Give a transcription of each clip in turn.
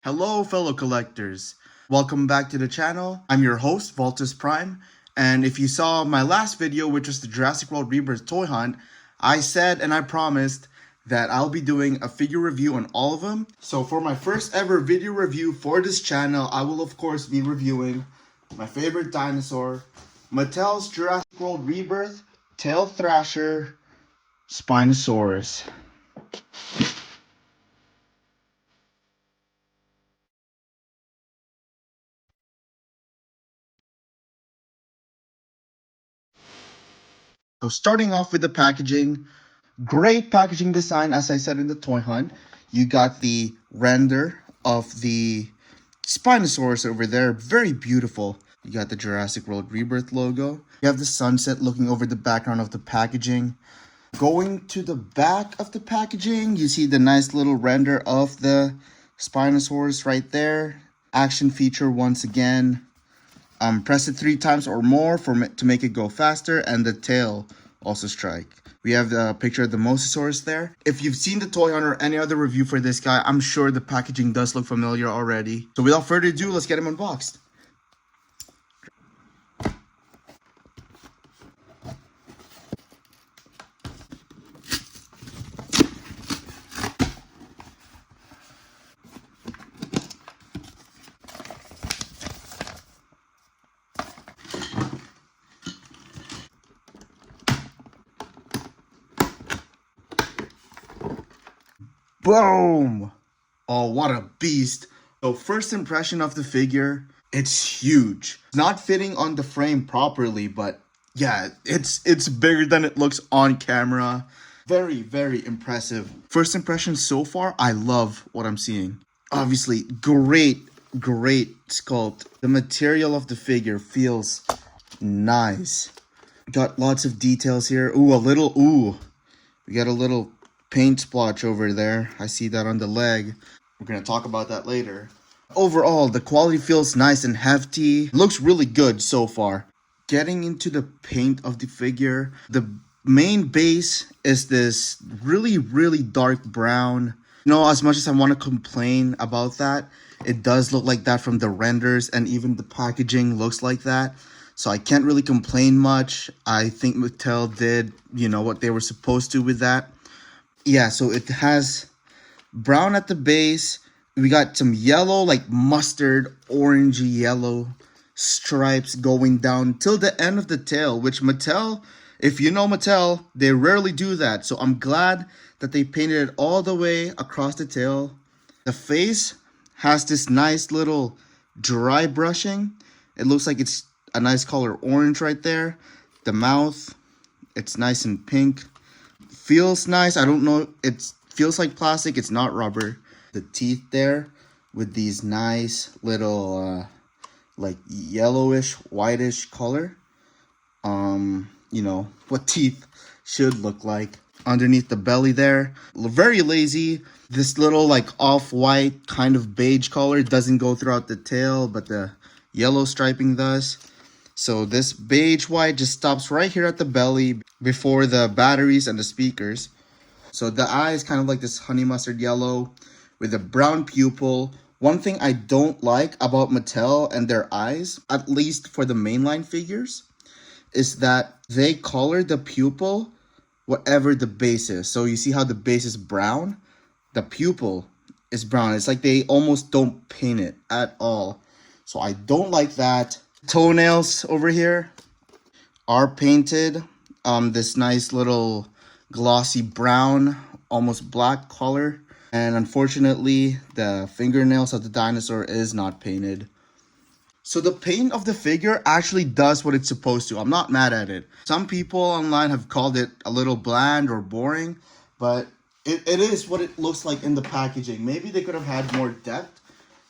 Hello fellow collectors, welcome back to the channel. I'm your host Voltus Prime, and if you saw my last video, which was the Jurassic World Rebirth toy hunt, I said and I promised that I'll be doing a figure review on all of them. So for my first ever video review for this channel, I will of course be reviewing my favorite dinosaur, Mattel's Jurassic World Rebirth Tail Thrasher Spinosaurus. So starting off with the packaging, great packaging design, as I said in the toy hunt. You got the render of the Spinosaurus over there, very beautiful. You got the Jurassic World Rebirth logo. You have the sunset looking over the background of the packaging. Going to the back of the packaging, you see the nice little render of the Spinosaurus right there. Action feature once again. Press it 3 times or more to make it go faster, and the tail also strike. We have the picture of the Mosasaurus there. If you've seen the toy hunt or any other review for this guy, I'm sure the packaging does look familiar already. So without further ado, let's get him unboxed. Boom! Oh, what a beast. So first impression of the figure, it's huge. It's not fitting on the frame properly, but yeah, it's bigger than it looks on camera. Very, very impressive. First impression so far, I love what I'm seeing. Obviously, great sculpt. The material of the figure feels nice. Got lots of details here. We got a little paint splotch over there. I see that on the leg. We're gonna talk about that later. Overall, the quality feels nice and hefty. Looks really good so far. Getting into the paint of the figure, the main base is this really dark brown. You know, as much as I want to complain about that, it does look like that from the renders, and even the packaging looks like that. So I can't really complain much. I think Mattel did, what they were supposed to with that. Yeah, so it has brown at the base. We got some yellow, like mustard, orangey yellow stripes going down till the end of the tail, which Mattel, if you know Mattel, they rarely do that. So I'm glad that they painted it all the way across the tail. The face has this nice little dry brushing. It looks like it's a nice color orange right there. The mouth, it's nice and pink. Feels nice. I don't know. It feels like plastic. It's not rubber. The teeth there with these nice little like yellowish, whitish color. What teeth should look like. Underneath the belly there, very lazy. This little like off-white kind of beige color doesn't go throughout the tail, but the yellow striping does. So this beige white just stops right here at the belly before the batteries and the speakers. So the eye is kind of like this honey mustard yellow with a brown pupil. One thing I don't like about Mattel and their eyes, at least for the mainline figures, is that they color the pupil whatever the base is. So you see how the base is brown? The pupil is brown. It's like they almost don't paint it at all. So I don't like that. Toenails over here are painted this nice little glossy brown, almost black color. And unfortunately, the fingernails of the dinosaur is not painted. So the paint of the figure actually does what it's supposed to. I'm not mad at it. Some people online have called it a little bland or boring, but it is what it looks like in the packaging. Maybe they could have had more depth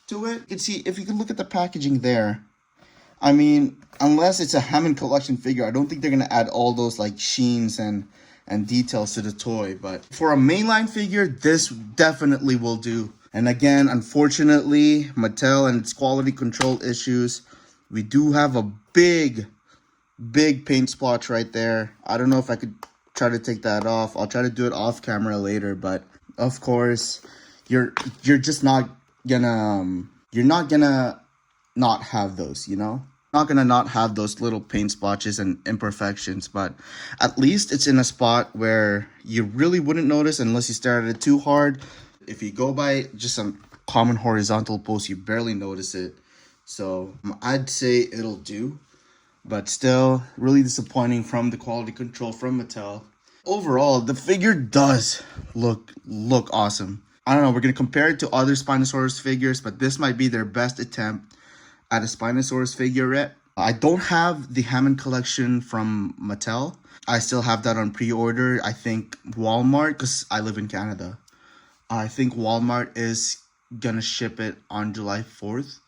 to it. You can see, if you can look at the packaging there, I mean, unless it's a Hammond collection figure, I don't think they're going to add all those like sheens and details to the toy. But for a mainline figure, this definitely will do. And again, unfortunately, Mattel and its quality control issues, we do have a big paint splotch right there. I don't know if I could try to take that off. I'll try to do it off camera later. But of course, you're just not you're not gonna not have those, you know? Not gonna not have those little paint splotches and imperfections, but at least it's in a spot where you really wouldn't notice unless you stare at it too hard. If you go by just some common horizontal post, you barely notice it. So I'd say it'll do, but still really disappointing from the quality control from Mattel. Overall, the figure does look awesome. I don't know, we're gonna compare it to other Spinosaurus figures, but this might be their best attempt at a Spinosaurus figurette. I don't have the Hammond collection from Mattel. I still have that on pre-order. I think Walmart, because I live in Canada, I think Walmart is gonna ship it on July 4th.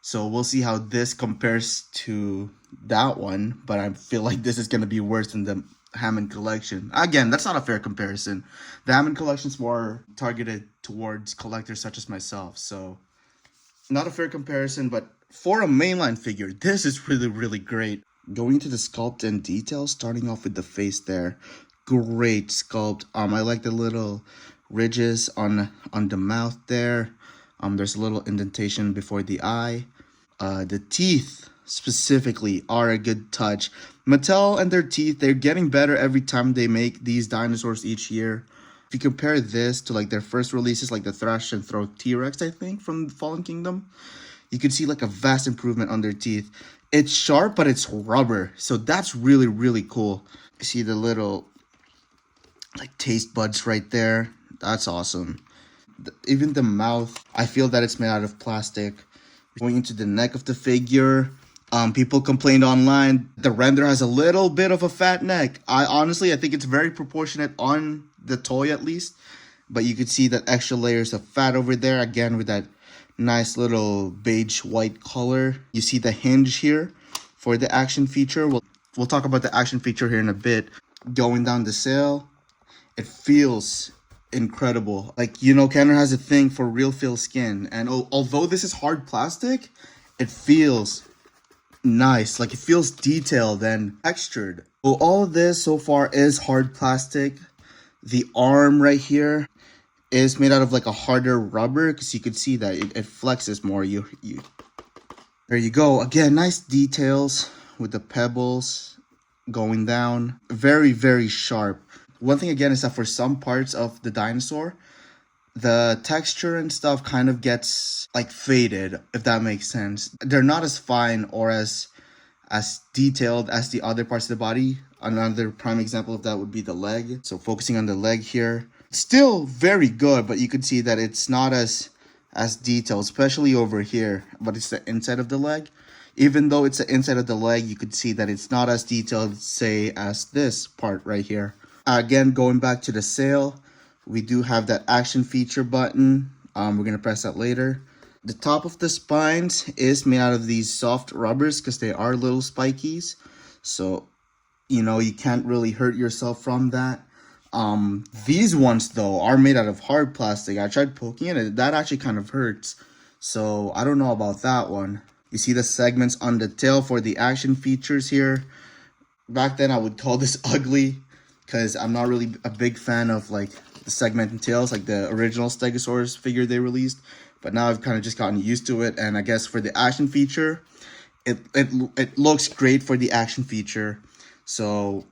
So we'll see how this compares to that one. But I feel like this is gonna be worse than the Hammond collection. Again, that's not a fair comparison. The Hammond collection is more targeted towards collectors such as myself. So not a fair comparison, but for a mainline figure, this is really great. Going to the sculpt and details, starting off with the face there. Great sculpt. I like the little ridges on the mouth there. There's a little indentation before the eye. The teeth specifically are a good touch. Mattel and their teeth, they're getting better every time they make these dinosaurs each year. If you compare this to like their first releases, like the Thrash and Throw T-Rex, I think, from Fallen Kingdom, you can see like a vast improvement on their teeth. It's sharp, but it's rubber. So that's really cool. You see the little like taste buds right there. That's awesome. Even the mouth, I feel that it's made out of plastic. Going into the neck of the figure, people complained online the render has a little bit of a fat neck. I think it's very proportionate on the toy at least, but you could see that extra layers of fat over there again with that nice little beige white color. You see the hinge here for the action feature. We'll talk about the action feature here in a bit. Going down the sail, it feels incredible. Like, you know, Kenner has a thing for real feel skin, and although this is hard plastic, it feels nice. Like, it feels detailed and textured. So all of this so far is hard plastic. The arm right here is made out of like a harder rubber, because you could see that it flexes more. There you go. Again, nice details with the pebbles going down. Very sharp. One thing again is that for some parts of the dinosaur, the texture and stuff kind of gets like faded, if that makes sense. They're not as fine or as detailed as the other parts of the body. Another prime example of that would be the leg. So focusing on the leg here, still very good, but you can see that it's not as detailed, especially over here. But it's the inside of the leg. Even though it's the inside of the leg, you could see that it's not as detailed, say, as this part right here. Again, going back to the sail, we do have that action feature button. We're going to press that later. The top of the spines is made out of these soft rubbers because they are little spikies. So, you know, you can't really hurt yourself from that. These ones, though, are made out of hard plastic. I tried poking it. That actually kind of hurts. So, I don't know about that one. You see the segments on the tail for the action features here. Back then, I would call this ugly, because I'm not really a big fan of like the segmented tails, like the original Stegosaurus figure they released. But now I've kind of just gotten used to it, and I guess for the action feature, it looks great for the action feature. So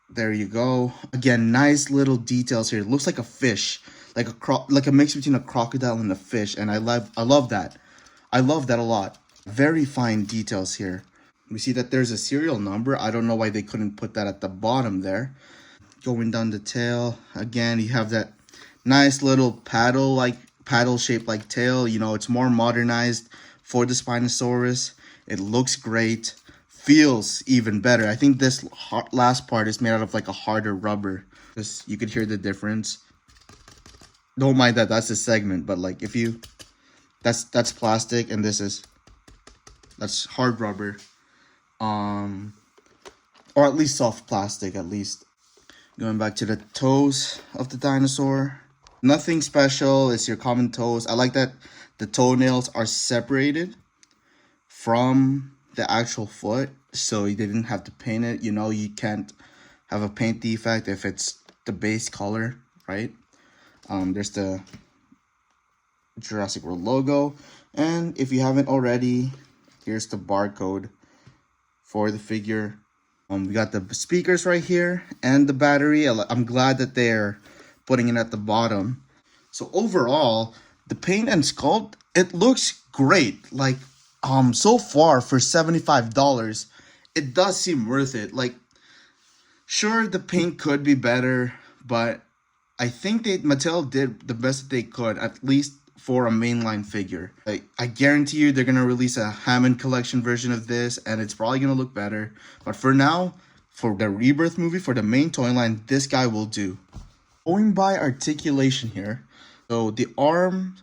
there you go. Again, nice little details here. It looks like a fish, like a mix between a crocodile and a fish, and I love that. I love that a lot. Very fine details here. We see that there's a serial number. I don't know why they couldn't put that at the bottom there. Going down the tail, again, you have that nice little paddle shaped like tail. You know, it's more modernized for the Spinosaurus. It looks great, feels even better. I think this last part is made out of like a harder rubber. You could hear the difference. Don't mind that, that's a segment, but like if you, that's plastic, and that's hard rubber. Or at least soft plastic, at least. Going back to the toes of the dinosaur. Nothing special, it's your common toes. I like that the toenails are separated from the actual foot, so you didn't have to paint it. You know, you can't have a paint defect if it's the base color, right? There's the Jurassic World logo. And if you haven't already, here's the barcode for the figure. We got the speakers right here and the battery. I'm glad that they're putting it at the bottom. So overall, the paint and sculpt, it looks great. Like, so far for $75, it does seem worth it. Like, sure, the paint could be better, but I think Mattel did the best that they could, at least for a mainline figure. Like, I guarantee you they're gonna release a Hammond collection version of this, and it's probably gonna look better. But for now, for the Rebirth movie, for the main toy line, this guy will do. Going by articulation here, so the arm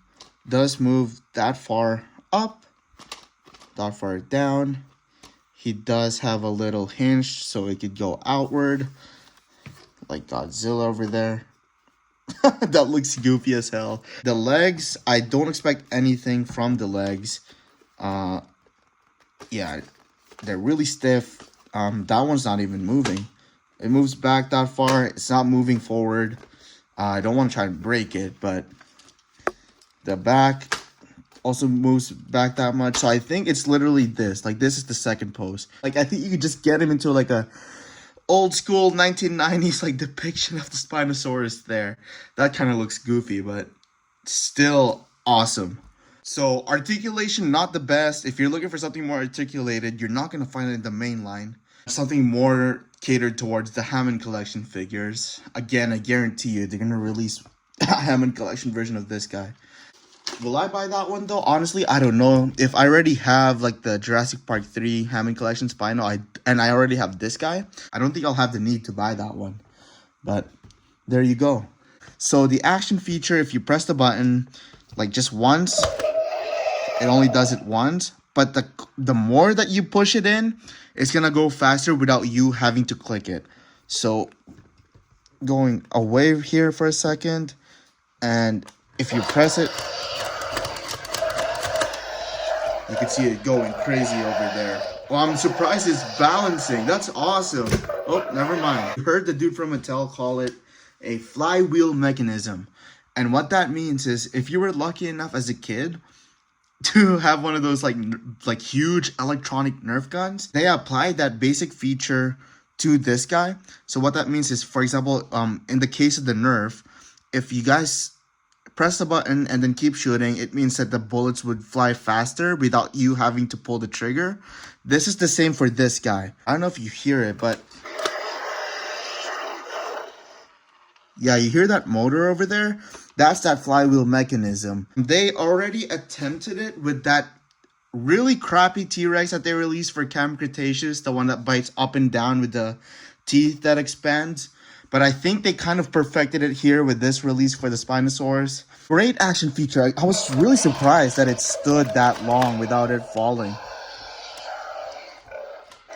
does move that far up, that far down. He does have a little hinge so it could go outward, like Godzilla over there. That looks goofy as hell. The legs, I don't expect anything from the legs. Yeah, they're really stiff. That one's not even moving. It moves back that far. It's not moving forward. I don't want to try and break it, but the back also moves back that much. So I think it's literally this. Like, this is the second pose. Like, I think you could just get him into like a old school 1990s like depiction of the Spinosaurus there. That kind of looks goofy, but still awesome. So articulation, not the best. If you're looking for something more articulated, you're not going to find it in the main line. Something more catered towards the Hammond collection figures. Again, I guarantee you they're going to release a Hammond collection version of this guy. Will I buy that one though? Honestly, I don't know. If I already have like the Jurassic Park 3 Hammond Collection Spino, and I already have this guy, I don't think I'll have the need to buy that one. But there you go. So the action feature, if you press the button like just once, it only does it once. But the more that you push it in, it's gonna go faster without you having to click it. So going away here for a second, and if you press it, you can see it going crazy over there. Well, I'm surprised it's balancing. That's awesome. Oh, never mind. You heard the dude from Mattel call it a flywheel mechanism. And what that means is if you were lucky enough as a kid to have one of those like huge electronic Nerf guns, they applied that basic feature to this guy. So what that means is, for example, in the case of the Nerf, if you guys press the button and then keep shooting, it means that the bullets would fly faster without you having to pull the trigger. This is the same for this guy. I don't know if you hear it, but yeah, you hear that motor over there? That's that flywheel mechanism. They already attempted it with that really crappy T-Rex that they released for Camp Cretaceous, the one that bites up and down with the teeth that expands. But I think they kind of perfected it here with this release for the Spinosaurus. Great action feature. I was really surprised that it stood that long without it falling.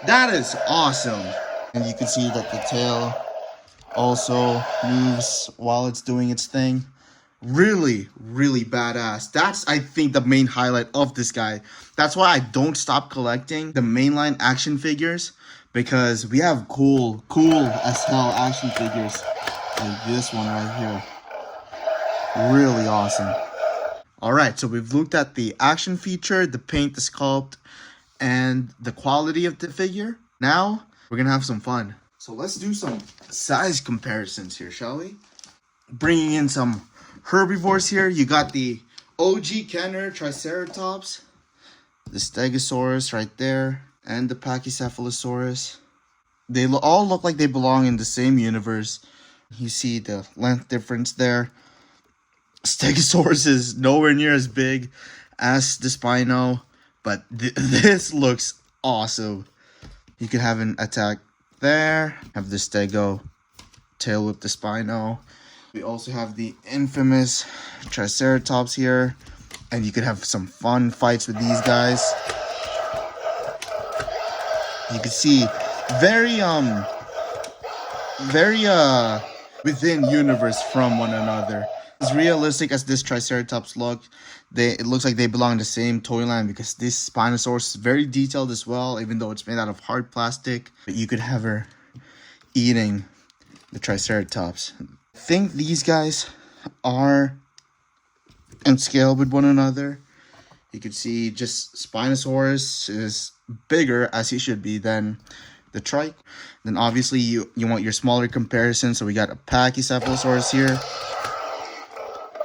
That is awesome. And you can see that the tail also moves while it's doing its thing. Really, really badass. That's, I think, the main highlight of this guy. That's why I don't stop collecting the mainline action figures, because we have cool as hell action figures like this one right here. Really awesome. Alright, so we've looked at the action feature, the paint, the sculpt, and the quality of the figure. Now, we're gonna have some fun. So let's do some size comparisons here, shall we? Bringing in some herbivores here. You got the OG Kenner Triceratops, the Stegosaurus right there, and the Pachycephalosaurus. They all look like they belong in the same universe. You see the length difference there. Stegosaurus is nowhere near as big as the Spino, but this looks awesome. You could have an attack there, have the Stego tail whip the Spino. We also have the infamous Triceratops here, and you could have some fun fights with these guys. You can see very within universe from one another. As realistic as this Triceratops look, it looks like they belong in the same toy line, because this Spinosaurus is very detailed as well, even though it's made out of hard plastic. But you could have her eating the Triceratops. I think these guys are in scale with one another. You can see just Spinosaurus is bigger, as he should be, than the trike. Then obviously you want your smaller comparison, so we got a Pachycephalosaurus here.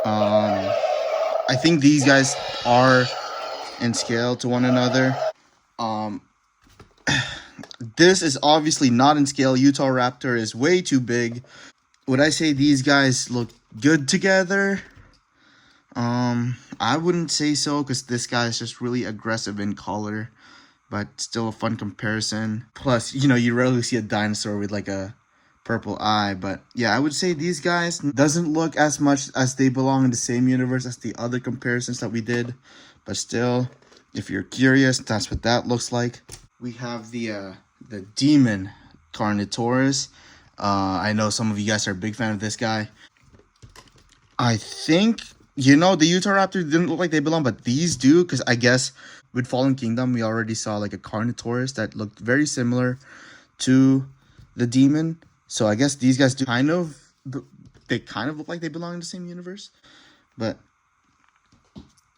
I think these guys are in scale to one another. This is obviously not in scale. Utahraptor is way too big. Would I say these guys look good together? I wouldn't say so, because this guy is just really aggressive in color, but still a fun comparison. Plus, you know, you rarely see a dinosaur with like a purple eye, but yeah, I would say these guys doesn't look as much as they belong in the same universe as the other comparisons that we did, but still, if you're curious, that's what that looks like. We have the Demon Carnotaurus. I know some of you guys are a big fan of this guy. I think, you know, the Utahraptor didn't look like they belong, but these do, because I guess with Fallen Kingdom, we already saw like a Carnotaurus that looked very similar to the Demon. So I guess these guys do they kind of look like they belong in the same universe. But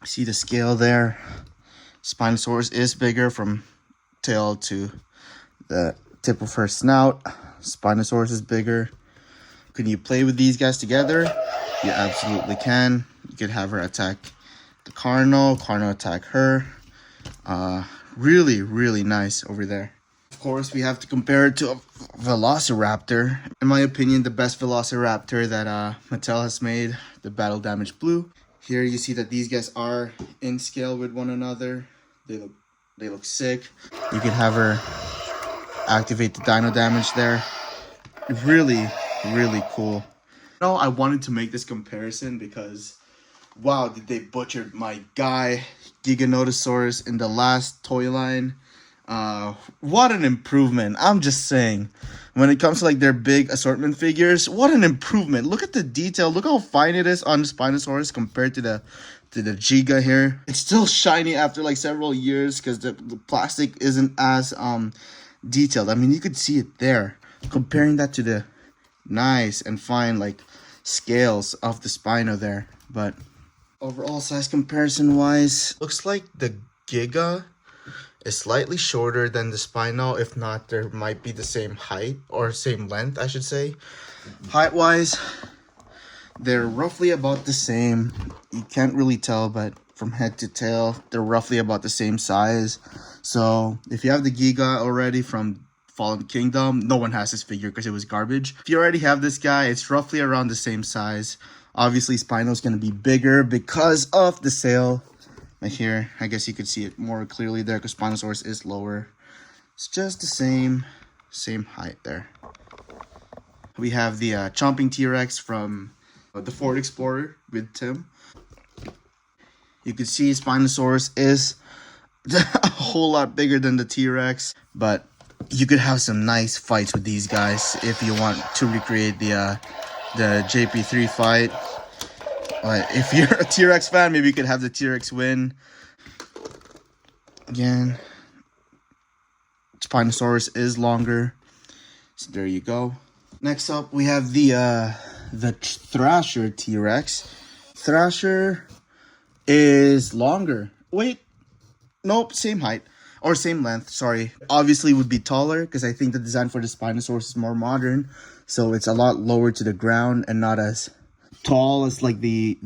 see the scale there. Spinosaurus is bigger from tail to the tip of her snout. Spinosaurus is bigger. Can you play with these guys together? You absolutely can. You could have her attack the Carno attack her. Really, really nice over there. Of course, we have to compare it to a Velociraptor. In my opinion, the best Velociraptor that Mattel has made, the Battle Damage Blue. Here you see that these guys are in scale with one another. They look sick. You could have her activate the Dino Damage there. Really, really cool. You know, I wanted to make this comparison because, wow, did they butcher my guy Giganotosaurus in the last toy line. What an improvement. I'm just saying, when it comes to like their big assortment figures, what an improvement. Look at the detail. Look how fine it is on the Spinosaurus compared to the Giga here. It's still shiny after like several years because the plastic isn't as detailed. I mean, you could see it there. Comparing that to the nice and fine like scales of the Spino there. But overall size comparison wise, looks like the Giga is slightly shorter than the Spino. If not, there might be the same height or same length, I should say. Height wise, they're roughly about the same. You can't really tell, but from head to tail, they're roughly about the same size. So if you have the Giga already from Fallen Kingdom, no one has this figure because it was garbage. If you already have this guy, it's roughly around the same size. Obviously, Spino's going to be bigger because of the sail. Right here, I guess you could see it more clearly there because Spinosaurus is lower. It's just the same height there. We have the Chomping T-Rex from the Ford Explorer with Tim. You can see Spinosaurus is a whole lot bigger than the T-Rex, but you could have some nice fights with these guys if you want to recreate the JP3 fight. If you're a T-Rex fan, maybe you could have the T-Rex win. Again, Spinosaurus is longer, so there you go. Next up, we have the Thrasher T-Rex. Thrasher is longer. Wait, nope, same height. Or same length, sorry. Obviously would be taller because I think the design for the Spinosaurus is more modern. So it's a lot lower to the ground and not as tall as like the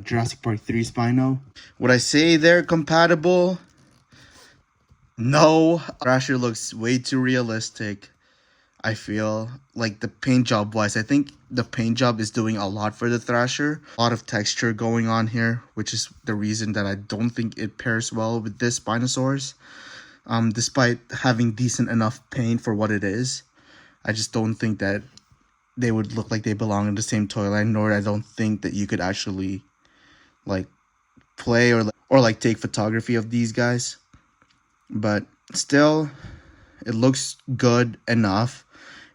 Jurassic Park 3 Spino. Would I say they're compatible? No. Thrasher looks way too realistic. I feel like the paint job wise, I think the paint job is doing a lot for the Thrasher. A lot of texture going on here, which is the reason that I don't think it pairs well with this Spinosaurus. Despite having decent enough paint for what it is, I just don't think that they would look like they belong in the same toy line, nor I don't think that you could actually like play or like take photography of these guys. But still, it looks good enough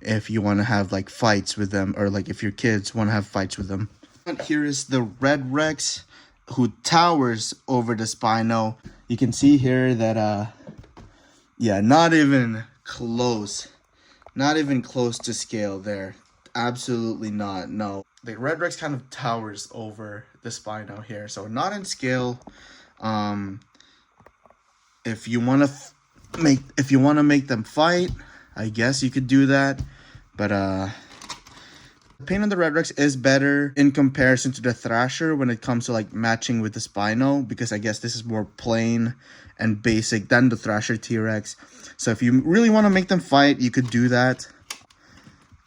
if you want to have like fights with them, or like if your kids want to have fights with them. And here is the Red Rex, who towers over the Spino. You can see here that yeah, not even close to scale there. Absolutely not. No, the Red Rex kind of towers over the the Spino here. So not in scale. If you want to make them fight, I guess you could do that. But the paint on the Red Rex is better in comparison to the Thrasher when it comes to like matching with the Spino, because I guess this is more plain and basic than the Thrasher T-Rex. So if you really want to make them fight, you could do that.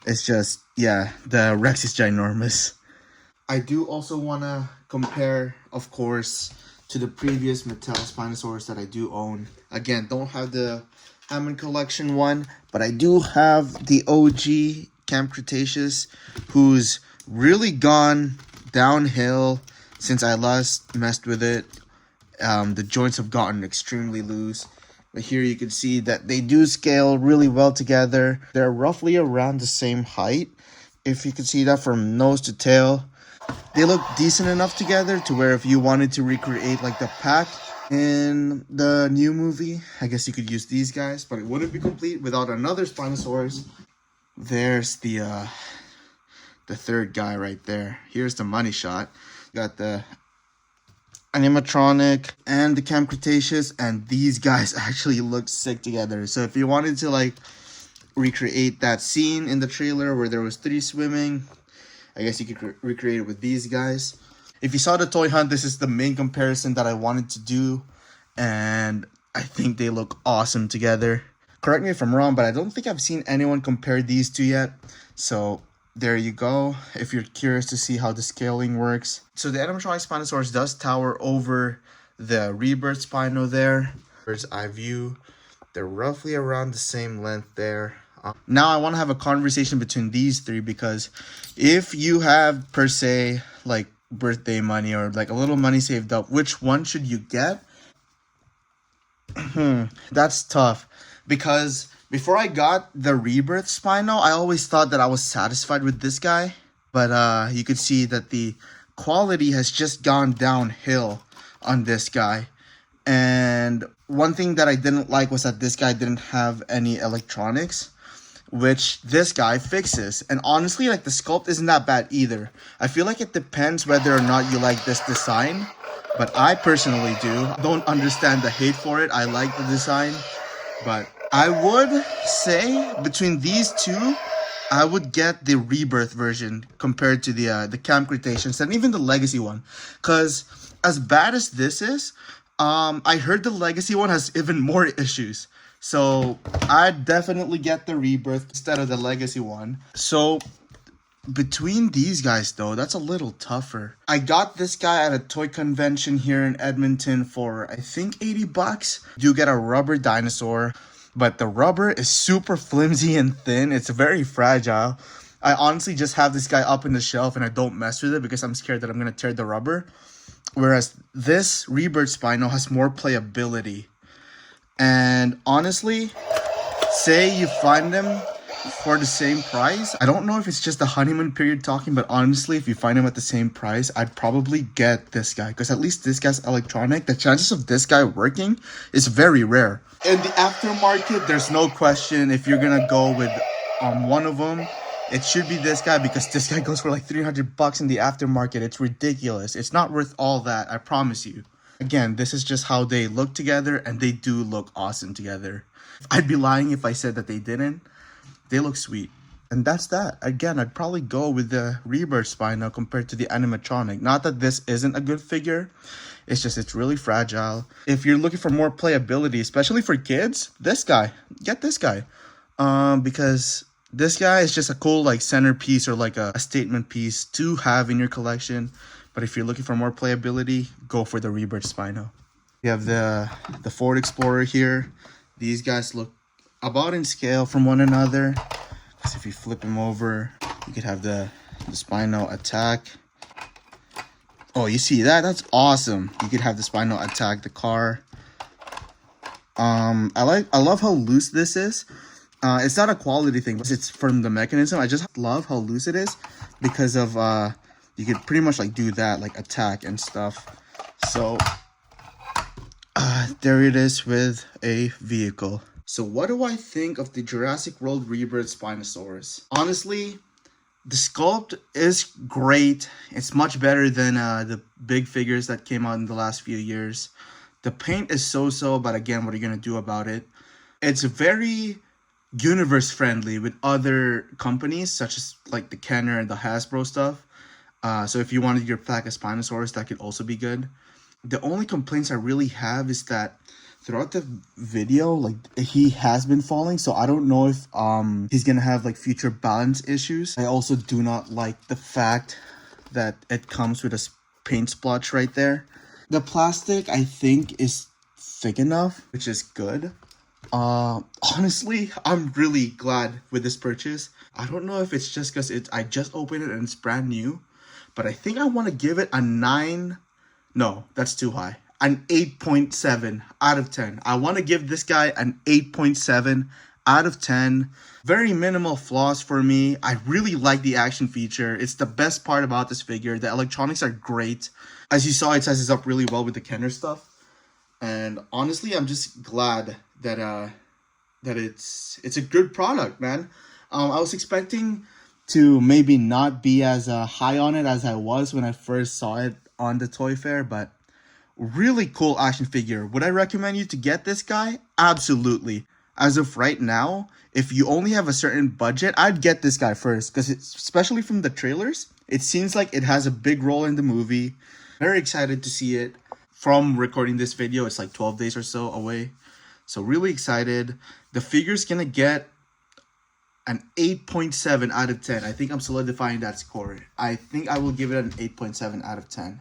It's just, yeah, the Rex is ginormous. I do also want to compare, of course, to the previous Mattel Spinosaurus that I do own. Again, don't have the Hammond Collection one, but I do have the OG Camp Cretaceous, who's really gone downhill since I last messed with it. The joints have gotten extremely loose. But here you can see that they do scale really well together. They're roughly around the same height. If you can see that from nose to tail. They look decent enough together to where if you wanted to recreate like the pack in the new movie, I guess you could use these guys. But it wouldn't be complete without another Spinosaurus. There's the third guy right there. Here's the money shot. Got the Animatronic and the Camp Cretaceous, and these guys actually look sick together. So if you wanted to like recreate that scene in the trailer where there was 3 swimming, I guess you could recreate it with these guys. If you saw the toy hunt, this is the main comparison that I wanted to do, and I think they look awesome together. Correct me if I'm wrong, but I don't think I've seen anyone compare these two yet. So there you go, if you're curious to see how the scaling works. So the Animatronic Spinosaurus does tower over the Rebirth Spino there. Bird's eye view. They're roughly around the same length there. Now I want to have a conversation between these 3, because if you have, per se, like birthday money or like a little money saved up, which one should you get? That's tough, because before I got the Rebirth Spino, I always thought that I was satisfied with this guy. But you could see that the quality has just gone downhill on this guy. And one thing that I didn't like was that this guy didn't have any electronics, which this guy fixes. And honestly, like the sculpt isn't that bad either. I feel like it depends whether or not you like this design. But I personally do. I don't understand the hate for it. I like the design. But I would say between these two, I would get the Rebirth version compared to the Camp Cretaceous and even the Legacy one. Because as bad as this is, I heard the Legacy one has even more issues. So I'd definitely get the Rebirth instead of the Legacy one. So between these guys though, that's a little tougher. I got this guy at a toy convention here in Edmonton for I think $80. You get a rubber dinosaur, but the rubber is super flimsy and thin. It's very fragile. I honestly just have this guy up in the shelf and I don't mess with it because I'm scared that I'm gonna tear the rubber. Whereas this Rebirth Spino has more playability. And honestly, say you find them for the same price. I don't know if it's just the honeymoon period talking, but honestly, if you find them at the same price, I'd probably get this guy. Because at least this guy's electronic. The chances of this guy working is very rare. In the aftermarket, there's no question if you're going to go with one of them, it should be this guy, because this guy goes for like $300 in the aftermarket. It's ridiculous. It's not worth all that, I promise you. Again, this is just how they look together, and they do look awesome together. I'd be lying if I said that they didn't. They look sweet. And that's that. Again, I'd probably go with the Rebirth Spino compared to the Animatronic. Not that this isn't a good figure. It's just, it's really fragile. If you're looking for more playability, especially for kids, this guy. Get this guy. Because this guy is just a cool like centerpiece or like a statement piece to have in your collection. But if you're looking for more playability, go for the Rebirth Spino. You have the Ford Explorer here. These guys look about in scale from one another. Because if you flip them over, you could have the Spino attack. Oh, you see that? That's awesome. You could have the Spino attack the car. I love how loose this is. It's not a quality thing, it's from the mechanism. I just love how loose it is because of you could pretty much like do that, like attack and stuff. So there it is with a vehicle. So what do I think of the Jurassic World Rebirth Spinosaurus? Honestly, The sculpt is great. It's much better than the big figures that came out in the last few years. The paint is so-so, but again, what are you gonna do about it? It's very universe friendly with other companies such as like the Kenner and the Hasbro stuff. So if you wanted your pack of Spinosaurus, that could also be good. The only complaints I really have is that throughout the video, like he has been falling, so I don't know if he's gonna have like future balance issues. I also do not like the fact that it comes with a paint splotch right there. The plastic I think is thick enough, which is good. Honestly, I'm really glad with this purchase. I don't know if it's just because I just opened it and it's brand new, but I think I want to give it a 9. No, that's too high. An 8.7 out of 10. I want to give this guy an 8.7 out of 10. Very minimal flaws for me. I really like the action feature. It's the best part about this figure. The electronics are great. As you saw, it sizes up really well with the Kenner stuff. And honestly, I'm just glad that it's a good product, man. I was expecting to maybe not be as high on it as I was when I first saw it on the toy fair, but really cool action figure. Would I recommend you to get this guy? Absolutely. As of right now, if you only have a certain budget, I'd get this guy first because especially from the trailers, it seems like it has a big role in the movie. Very excited to see it. From recording this video, it's like 12 days or so away. So really excited. The figure's gonna get an 8.7 out of 10. I think I'm solidifying that score. I think I will give it an 8.7 out of 10.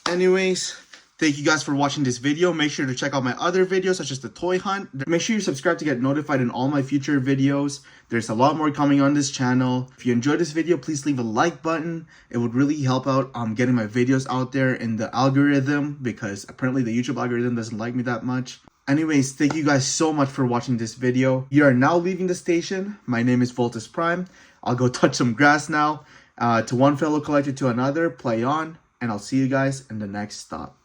Anyways, thank you guys for watching this video. Make sure to check out my other videos such as the toy hunt. Make sure you subscribe to get notified in all my future videos. There's a lot more coming on this channel. If you enjoyed this video, please leave a like button. It would really help out getting my videos out there in the algorithm because apparently the YouTube algorithm doesn't like me that much. Anyways, thank you guys so much for watching this video. You are now leaving the station. My name is Voltus Prime. I'll go touch some grass now. To one fellow collector to another, play on, and I'll see you guys in the next stop.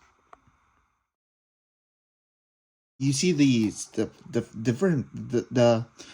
You see the different